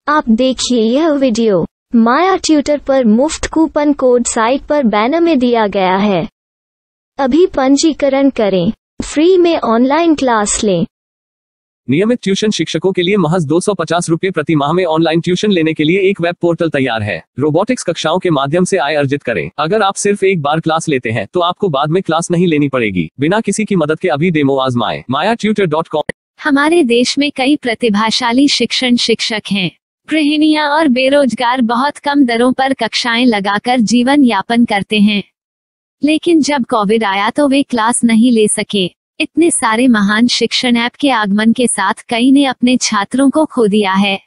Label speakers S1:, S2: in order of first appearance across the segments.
S1: आप देखिए यह वीडियो माया ट्यूटर पर मुफ्त कूपन कोड साइट पर बैनर में दिया गया है। अभी पंजीकरण करें, फ्री में ऑनलाइन क्लास लें।
S2: नियमित ट्यूशन शिक्षकों के लिए महज 250 रुपये प्रति माह में ऑनलाइन ट्यूशन लेने के लिए एक वेब पोर्टल तैयार है। रोबोटिक्स कक्षाओं के माध्यम से आय अर्जित करें। अगर आप सिर्फ एक बार क्लास लेते हैं तो आपको बाद में क्लास नहीं लेनी पड़ेगी। बिना किसी की मदद के अभी डेमो आजमाएं। mayatutor.com।
S3: हमारे देश में कई प्रतिभाशाली शिक्षण शिक्षक हैं। गृहिणियां और बेरोजगार बहुत कम दरों पर कक्षाएं लगाकर जीवन यापन करते हैं, लेकिन जब कोविड आया तो वे क्लास नहीं ले सके। इतने सारे महान शिक्षण ऐप के आगमन के साथ कई ने अपने छात्रों को खो दिया है।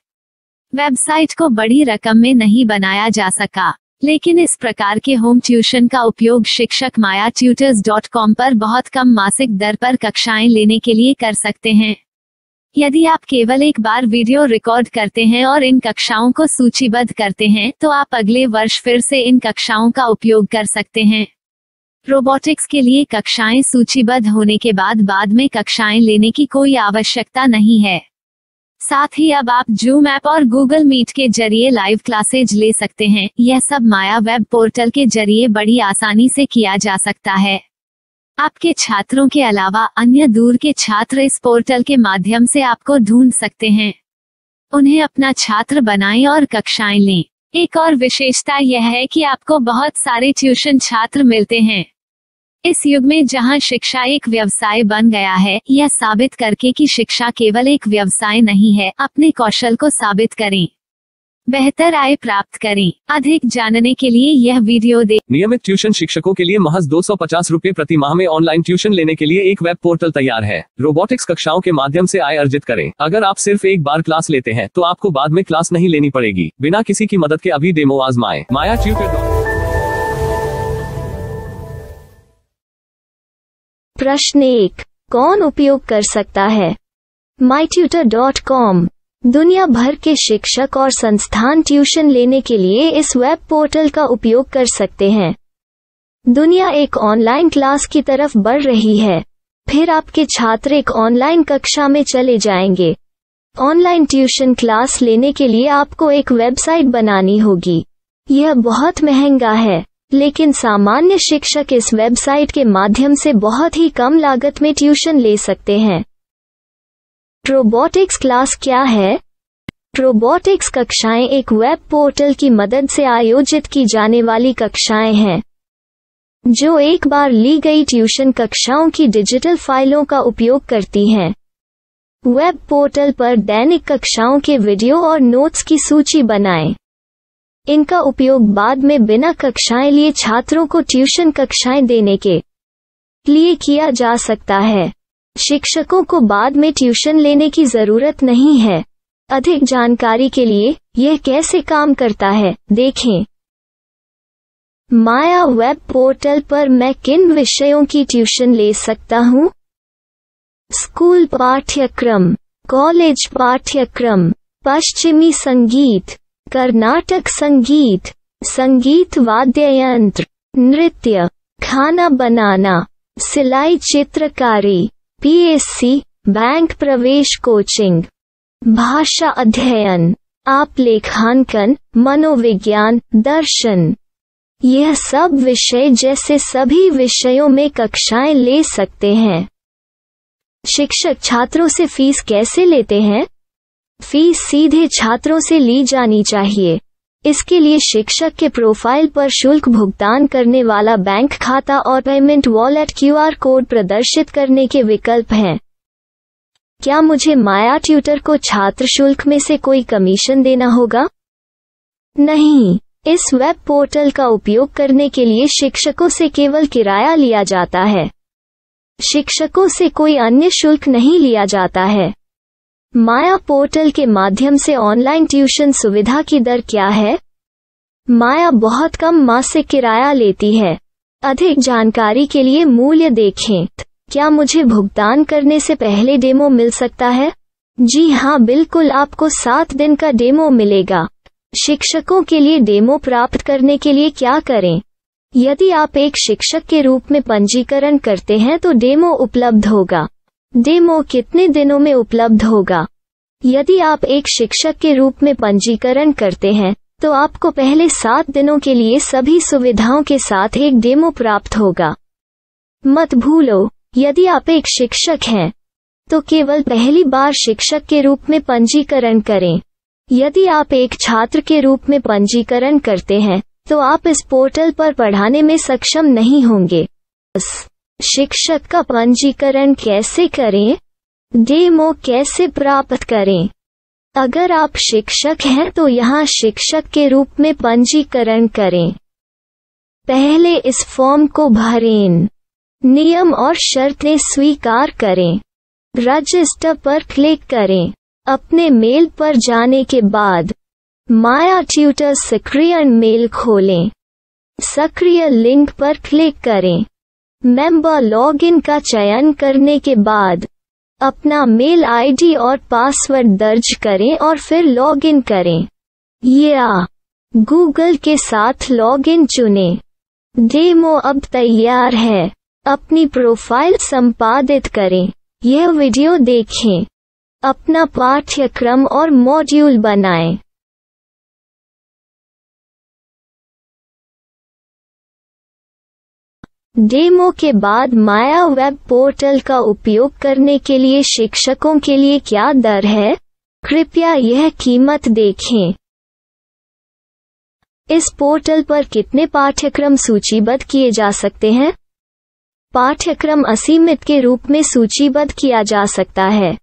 S3: वेबसाइट को बड़ी रकम में नहीं बनाया जा सका, लेकिन इस प्रकार के होम ट्यूशन का उपयोग शिक्षक mayatutors.com पर बहुत कम मासिक दर पर कक्षाएं लेने के लिए कर सकते हैं। यदि आप केवल एक बार वीडियो रिकॉर्ड करते हैं और इन कक्षाओं को सूचीबद्ध करते हैं तो आप अगले वर्ष फिर से इन कक्षाओं का उपयोग कर सकते हैं। रोबोटिक्स के लिए कक्षाएं सूचीबद्ध होने के बाद में कक्षाएं लेने की कोई आवश्यकता नहीं है। साथ ही अब आप जूम ऐप और गूगल मीट के जरिए लाइव क्लासेज ले सकते हैं। यह सब माया वेब पोर्टल के जरिए बड़ी आसानी से किया जा सकता है। आपके छात्रों के अलावा अन्य दूर के छात्र इस पोर्टल के माध्यम से आपको ढूंढ सकते हैं। उन्हें अपना छात्र बनाएं और कक्षाएं लें। एक और विशेषता यह है कि आपको बहुत सारे ट्यूशन छात्र मिलते हैं। इस युग में जहां शिक्षा एक व्यवसाय बन गया है, यह साबित करके कि शिक्षा केवल एक व्यवसाय नहीं है, अपने कौशल को साबित करें, बेहतर आय प्राप्त करें। अधिक जानने के लिए यह वीडियो देखें।
S2: नियमित ट्यूशन शिक्षकों के लिए महज 250 रुपये प्रति माह में ऑनलाइन ट्यूशन लेने के लिए एक वेब पोर्टल तैयार है। रोबोटिक्स कक्षाओं के माध्यम से आय अर्जित करें। अगर आप सिर्फ एक बार क्लास लेते हैं तो आपको बाद में क्लास नहीं लेनी पड़ेगी। बिना किसी की मदद के अभी डेमो आजमाएं। mayatutor।
S1: प्रश्न 1, कौन उपयोग कर सकता है? mytutor.com। दुनिया भर के शिक्षक और संस्थान ट्यूशन लेने के लिए इस वेब पोर्टल का उपयोग कर सकते हैं। दुनिया एक ऑनलाइन क्लास की तरफ बढ़ रही है, फिर आपके छात्र एक ऑनलाइन कक्षा में चले जाएंगे। ऑनलाइन ट्यूशन क्लास लेने के लिए आपको एक वेबसाइट बनानी होगी। यह बहुत महंगा है, लेकिन सामान्य शिक्षक इस वेबसाइट के माध्यम से बहुत ही कम लागत में ट्यूशन ले सकते हैं। रोबोटिक्स क्लास क्या है? रोबोटिक्स कक्षाएं एक वेब पोर्टल की मदद से आयोजित की जाने वाली कक्षाएं हैं, जो एक बार ली गई ट्यूशन कक्षाओं की डिजिटल फाइलों का उपयोग करती हैं। वेब पोर्टल पर दैनिक कक्षाओं के वीडियो और नोट्स की सूची बनाएं। इनका उपयोग बाद में बिना कक्षाएं लिए छात्रों को ट्यूशन कक्षाएं देने के लिए किया जा सकता है। शिक्षकों को बाद में ट्यूशन लेने की जरूरत नहीं है। अधिक जानकारी के लिए यह कैसे काम करता है, देखें। माया वेब पोर्टल पर मैं किन विषयों की ट्यूशन ले सकता हूँ? स्कूल पाठ्यक्रम, कॉलेज पाठ्यक्रम, पश्चिमी संगीत, कर्नाटक संगीत, संगीत वाद्य यंत्र, नृत्य, खाना बनाना, सिलाई चित्रकारी, PSC, बैंक प्रवेश कोचिंग, भाषा अध्ययन, आप लेखांकन, मनोविज्ञान, दर्शन। यह सब विषय जैसे सभी विषयों में कक्षाएं ले सकते हैं। शिक्षक छात्रों से फीस कैसे लेते हैं? फीस सीधे छात्रों से ली जानी चाहिए। इसके लिए शिक्षक के प्रोफाइल पर शुल्क भुगतान करने वाला बैंक खाता और पेमेंट वॉलेट QR कोड प्रदर्शित करने के विकल्प हैं। क्या मुझे माया ट्यूटर को छात्र शुल्क में से कोई कमीशन देना होगा? नहीं, इस वेब पोर्टल का उपयोग करने के लिए शिक्षकों से केवल किराया लिया जाता है। शिक्षकों से कोई अन्य शुल्क नहीं लिया जाता है। माया पोर्टल के माध्यम से ऑनलाइन ट्यूशन सुविधा की दर क्या है? माया बहुत कम मासिक किराया लेती है। अधिक जानकारी के लिए मूल्य देखें। क्या मुझे भुगतान करने से पहले डेमो मिल सकता है? जी हाँ, बिल्कुल, आपको 7 दिन का डेमो मिलेगा। शिक्षकों के लिए डेमो प्राप्त करने के लिए क्या करें? यदि आप एक शिक्षक के रूप में पंजीकरण करते हैं तो डेमो उपलब्ध होगा। डेमो कितने दिनों में उपलब्ध होगा? यदि आप एक शिक्षक के रूप में पंजीकरण करते हैं तो आपको पहले 7 दिनों के लिए सभी सुविधाओं के साथ एक डेमो प्राप्त होगा। मत भूलो, यदि आप एक शिक्षक हैं तो केवल पहली बार शिक्षक के रूप में पंजीकरण करें। यदि आप एक छात्र के रूप में पंजीकरण करते हैं तो आप इस पोर्टल पर पढ़ाने में सक्षम नहीं होंगे। शिक्षक का पंजीकरण कैसे करें? डेमो कैसे प्राप्त करें? अगर आप शिक्षक हैं तो यहाँ शिक्षक के रूप में पंजीकरण करें। पहले इस फॉर्म को भरें। नियम और शर्तें स्वीकार करें। रजिस्टर पर क्लिक करें। अपने मेल पर जाने के बाद माया ट्यूटर सक्रिय मेल खोलें। सक्रिय लिंक पर क्लिक करें। मेंबर लॉगिन का चयन करने के बाद अपना मेल आईडी और पासवर्ड दर्ज करें और फिर लॉगिन करें या गूगल के साथ लॉगिन चुनें। डेमो अब तैयार है। अपनी प्रोफाइल संपादित करें। यह वीडियो देखें। अपना पाठ्यक्रम और मॉड्यूल बनाएं। डेमो के बाद माया वेब पोर्टल का उपयोग करने के लिए शिक्षकों के लिए क्या दर है? कृपया यह कीमत देखें। इस पोर्टल पर कितने पाठ्यक्रम सूचीबद्ध किए जा सकते हैं? पाठ्यक्रम असीमित के रूप में सूचीबद्ध किया जा सकता है।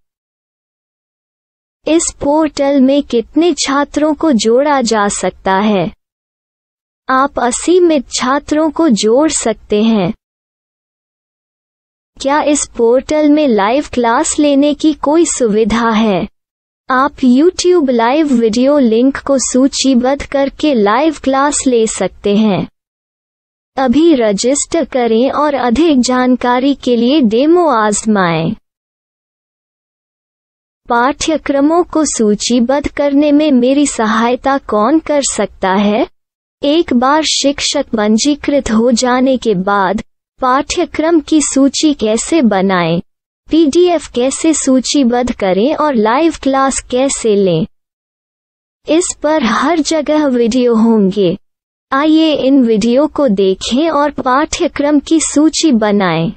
S1: इस पोर्टल में कितने छात्रों को जोड़ा जा सकता है? आप असीमित छात्रों को जोड़ सकते हैं। क्या इस पोर्टल में लाइव क्लास लेने की कोई सुविधा है? आप YouTube लाइव वीडियो लिंक को सूचीबद्ध करके लाइव क्लास ले सकते हैं। अभी रजिस्टर करें और अधिक जानकारी के लिए डेमो आजमाएं। पाठ्यक्रमों को सूचीबद्ध करने में मेरी सहायता कौन कर सकता है? एक बार शिक्षक पंजीकृत हो जाने के बाद पाठ्यक्रम की सूची कैसे बनाएं, PDF कैसे सूचीबद्ध करें और लाइव क्लास कैसे लें, इस पर हर जगह वीडियो होंगे। आइए इन वीडियो को देखें और पाठ्यक्रम की सूची बनाएं।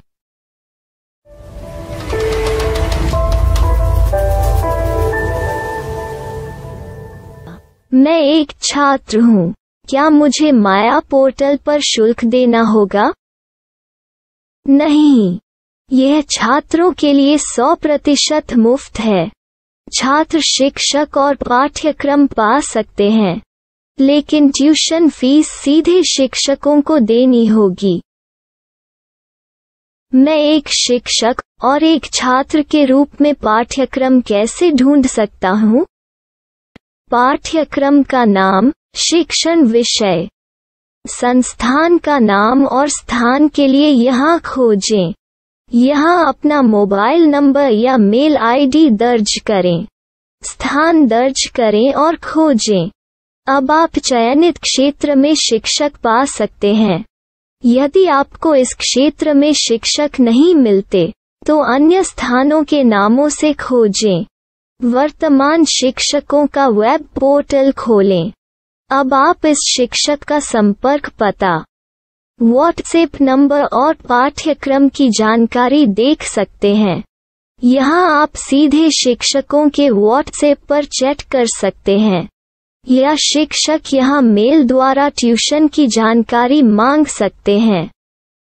S1: मैं एक छात्र हूँ। क्या मुझे माया पोर्टल पर शुल्क देना होगा? नहीं, यह छात्रों के लिए 100% मुफ्त है। छात्र शिक्षक और पाठ्यक्रम पा सकते हैं, लेकिन ट्यूशन फीस सीधे शिक्षकों को देनी होगी। मैं एक शिक्षक और एक छात्र के रूप में पाठ्यक्रम कैसे ढूंढ सकता हूँ? पाठ्यक्रम का नाम, शिक्षण विषय, संस्थान का नाम और स्थान के लिए यहाँ खोजें। यहाँ अपना मोबाइल नंबर या मेल आईडी दर्ज करें। स्थान दर्ज करें और खोजें। अब आप चयनित क्षेत्र में शिक्षक पा सकते हैं। यदि आपको इस क्षेत्र में शिक्षक नहीं मिलते तो अन्य स्थानों के नामों से खोजें। वर्तमान शिक्षकों का वेब पोर्टल खोलें। अब आप इस शिक्षक का संपर्क पता, व्हाट्सएप नंबर और पाठ्यक्रम की जानकारी देख सकते हैं। यहाँ आप सीधे शिक्षकों के व्हाट्सएप पर चैट कर सकते हैं या शिक्षक यहाँ मेल द्वारा ट्यूशन की जानकारी मांग सकते हैं।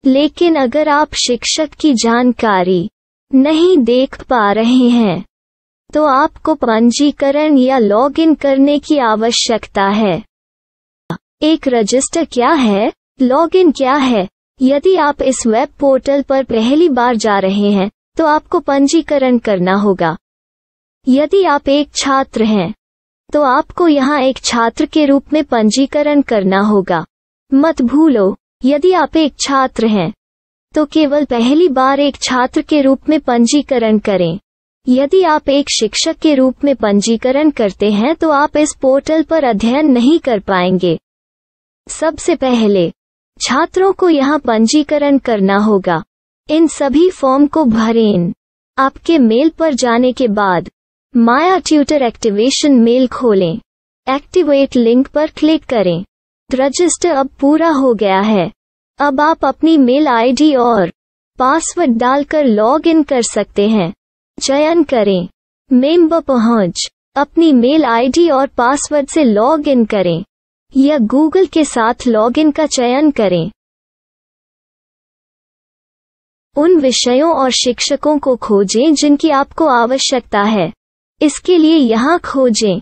S1: लेकिन अगर आप शिक्षक की जानकारी नहीं देख पा रहे हैं तो आपको पंजीकरण या लॉगिन करने की आवश्यकता है। एक रजिस्टर क्या है? लॉगिन क्या है? यदि आप इस वेब पोर्टल पर पहली बार जा रहे हैं तो आपको पंजीकरण करना होगा। यदि आप एक छात्र हैं तो आपको यहाँ एक छात्र के रूप में पंजीकरण करना होगा। मत भूलो, यदि आप एक छात्र हैं तो केवल पहली बार एक छात्र के रूप में पंजीकरण करें। यदि आप एक शिक्षक के रूप में पंजीकरण करते हैं तो आप इस पोर्टल पर अध्ययन नहीं कर पाएंगे। सबसे पहले छात्रों को यहाँ पंजीकरण करना होगा। इन सभी फॉर्म को भरें। आपके मेल पर जाने के बाद माया ट्यूटर एक्टिवेशन मेल खोलें। एक्टिवेट लिंक पर क्लिक करें। रजिस्टर अब पूरा हो गया है। अब आप अपनी मेल आईडी और पासवर्ड डालकर लॉग इन कर सकते हैं। चयन करें मेंबर पहुंच। अपनी मेल आईडी और पासवर्ड से लॉग इन करें या गूगल के साथ लॉग इन का चयन करें। उन विषयों और शिक्षकों को खोजें जिनकी आपको आवश्यकता है। इसके लिए यहाँ खोजें